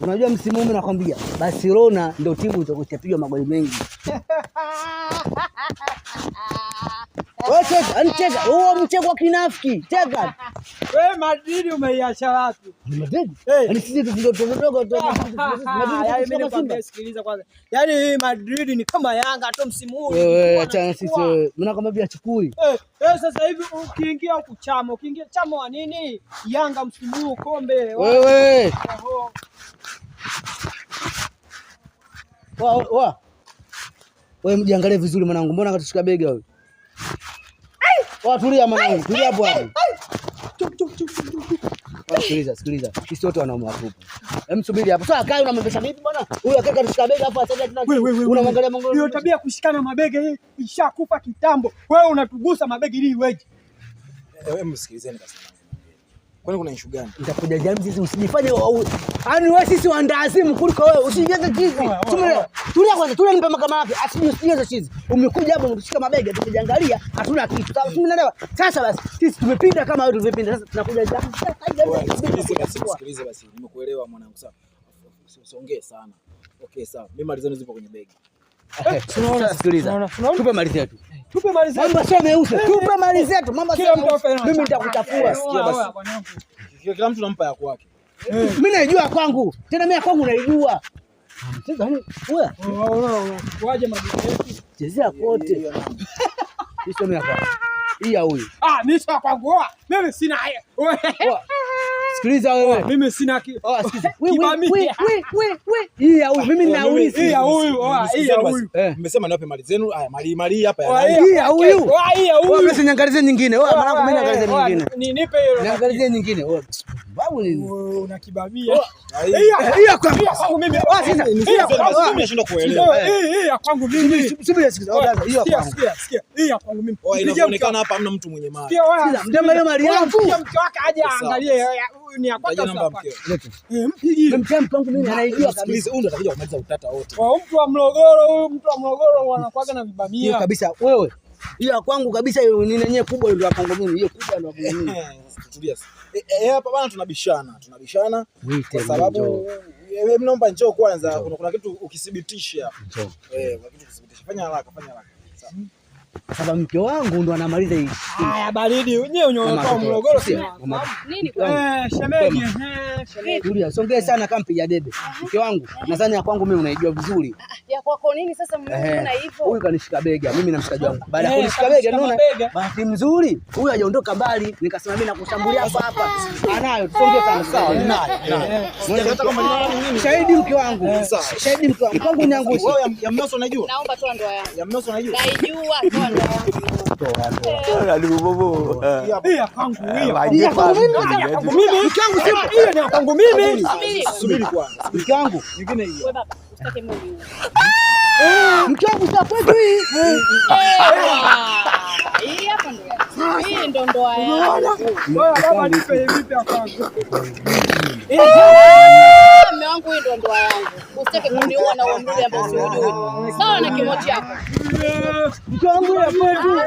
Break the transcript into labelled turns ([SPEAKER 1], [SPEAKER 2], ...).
[SPEAKER 1] Unajua msimu huu nakwambia Barcelona ndio timu itakupiga magoli mengi. Wewe cheka, huo mcheko wa kinafiki. Cheka.
[SPEAKER 2] Wewe Madrid umeiacha wapi?
[SPEAKER 1] Madrid? Yaani sisi tudogo tu.
[SPEAKER 2] Madrid sikiliza kwanza. Yaani hii Madrid ni kama Yanga tu msimu huu.
[SPEAKER 1] Wewe achana sisi wewe. Mimi nakwambia chukui.
[SPEAKER 2] Sasa hivi ukiingia huku chama, ukiingia chama wa nini? Yanga msimu huu kombe.
[SPEAKER 1] Wewe. Wewe mjiangalie vizuri mwanangu. Mbona katushika bega wewe? Tulia mwanangu. Tulia hapo hapo. Sikiliza. Sisi wote wanaume watupu. Msubiri hapo. Sasa kaa unamwambia vipi bwana? Huyu akaka tushika bega hapo sasa tena. Unamwangalia mongo.
[SPEAKER 2] Hiyo tabia kushikana mabega hii ishakufa kitambo. Wewe unatugusa mabega ili iweje?
[SPEAKER 3] Wewe msikilizeni basi. Kwani kuna issue gani?
[SPEAKER 1] Nitakuja jamii sisi usijifanye yaani wewe sisi waandaazimu kuliko wewe usijeze chizi. Tulia kwanza, tulia nipe makama yake. Usijeze chizi. Umekuja hapo unatushika mabega tukijiangalia hatuna kitu. Sawa, tumeelewa. Sasa basi sisi tumepinda kama wewe tulivyopinda. Sasa tunakuja jamii.
[SPEAKER 3] Sikilize basi. Nimekuelewa mwanangu sawa. Usiongee sana. Okay sawa. Mimi malizeni zipo kwenye begi.
[SPEAKER 1] Sikiliza. Tupe mali zetu.
[SPEAKER 2] Tupe mali zetu.
[SPEAKER 1] Mambo sio meusi. Tupe mali zetu. Mambo sio meusi. Mimi nitakutafua.
[SPEAKER 3] Sikia basi. Kila mtu nampa ya kwake.
[SPEAKER 1] Mimi naijua kwangu. Tena mimi kwangu naijua. Sasa wewe.
[SPEAKER 2] Waje mabegi yetu.
[SPEAKER 1] Chezea kote. Hicho mimi hapa. Hii ya huyu.
[SPEAKER 2] Mimi sio kwangu. Mimi sina haya.
[SPEAKER 1] Sikiliza wewe.
[SPEAKER 2] Mimi sina
[SPEAKER 1] sikiliza. Wewe. Hii ya huyu. Mimi ninauliza.
[SPEAKER 2] Hii ya huyu. Hii ya huyu.
[SPEAKER 3] Mmesema niwape mali zenu. Haya mali hapa ya
[SPEAKER 1] nani? Hii ya huyu.
[SPEAKER 2] Hii ya huyu.
[SPEAKER 1] Wewe niangalizie nyingine. Wewe mwanangu mimi niangalizie nyingine.
[SPEAKER 2] Nipe hiyo.
[SPEAKER 1] Niangalizie nyingine. Wewe. Babu nini?
[SPEAKER 2] Unakibamia.
[SPEAKER 1] Hii ya kwangu mimi.
[SPEAKER 3] Sasa hii ya kwangu mimi nashinda kuelewa.
[SPEAKER 2] Hii ya kwangu mimi.
[SPEAKER 1] Subiri sikiliza. Hii ya kwangu.
[SPEAKER 2] Sikia. Hii ya kwangu mimi.
[SPEAKER 3] Inaonekana hapa hamna mtu mwenye mali.
[SPEAKER 1] Sikiliza, mjomba hiyo mali yangu.
[SPEAKER 2] Mke wake aje aangalie ni ya kwanza hapa. Mpigie.
[SPEAKER 1] Mke wangu mimi anaijua
[SPEAKER 3] kabisa. Huyu ndo atakuja kumaliza utata wote.
[SPEAKER 2] Kwa mtu wa Morogoro, huyu mtu wa Morogoro wanakuaga na vibamia.
[SPEAKER 1] Hiyo kabisa wewe. Hiyo ya kwangu kabisa hiyo ni yenyewe kubwa ndio ya kwangu mimi. Hiyo kubwa ndio ya kwangu mimi.
[SPEAKER 3] Tulia. Hapa bwana tunabishana kwa sababu wewe naomba njoo kwanza kuna kitu ukithibitisha. Kuna kitu ukithibitisha. Fanya haraka. Sawa.
[SPEAKER 1] Sasa mke wangu ndo anamaliza hii.
[SPEAKER 2] Haya baridi wenyewe unyoka Morogoro sina.
[SPEAKER 4] Nini
[SPEAKER 2] shemeji
[SPEAKER 1] Tulia, songea sana kama mpiga debe. Mke wangu nadhani ya kwangu mimi unaijua vizuri.
[SPEAKER 4] Ya kwako nini sasa mnaona hivyo?
[SPEAKER 1] Huyu kanishika bega, mimi na mshikaji wangu. Baada ya kunishika bega unaona? Bahati mzuri, huyu hajaondoka mbali, nikasema mimi nakushambulia hapa. Anayo, tusongee sana sawa. Shahidi mke wangu. Shahidi mke wangu. Kwangu niangushe.
[SPEAKER 3] Wewe ya Mnoso unajua?
[SPEAKER 4] Naomba toa ndoa yangu.
[SPEAKER 3] Ya Mnoso unajua?
[SPEAKER 4] Naijua toa ndoa yangu.
[SPEAKER 2] Hii ya kwangu mimi. Mke wangu sema hiyo ni ya kwangu mimi.
[SPEAKER 3] Subiri kwanza.
[SPEAKER 1] Mke wangu.
[SPEAKER 4] Nyingine hiyo. Wewe baba, usitake mimi.
[SPEAKER 1] Mke wangu sasa hii.
[SPEAKER 4] Hii hapa ndio. Hii ndo ndoa yangu.
[SPEAKER 2] Wewe baba nipe vipi ya kwangu?
[SPEAKER 4] Mume wangu hii ndo ndoa yangu. Usitake kuniua na uamrudi ambao usijui. Sawa na kimo chako.
[SPEAKER 1] Mke wangu ya kwetu.